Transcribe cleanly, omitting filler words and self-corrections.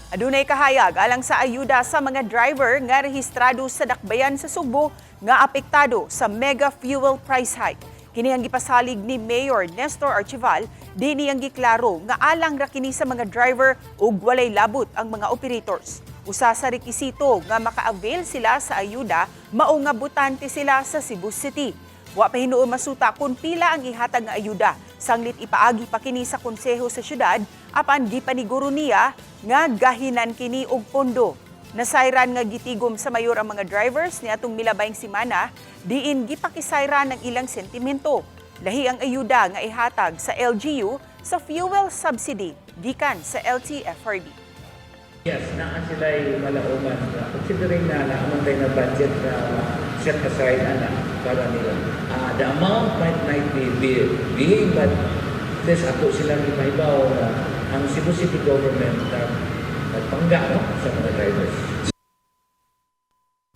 Adunay kahayag alang sa ayuda sa mga driver nga rehistrado sa dakbayan sa Sugbo nga apektado sa mega fuel price hike. Kini ang gipasalig ni Mayor Nestor Archival, di niyang giklaro nga alang ra kini sa mga driver ug walay labot ang mga operators. Usa sa rekisito nga maka-avail sila sa ayuda, mao nga butante sila sa Cebu City. Wa pa hinuon masuta kung pila ang ihatag nga ayuda. Sanglit ipaagi pa kini sa konseho sa syudad, apan gipaniguro niya nga gahinan kini og pondo. Nasayran nga gitigom sa mayor ang mga drivers niadtong milabayng semana, diin gipakisayran ng ilang sentimento. Lahi ang ayuda nga ihatag sa LGU sa fuel subsidy gikan sa LTFRB. Yes, naa sila'y malauman. Considering na naamon tayo na budget na set aside para nila. The amount might be big, but this ako silang imahibaw na ang Cebu City government nagpangga sa mga driver.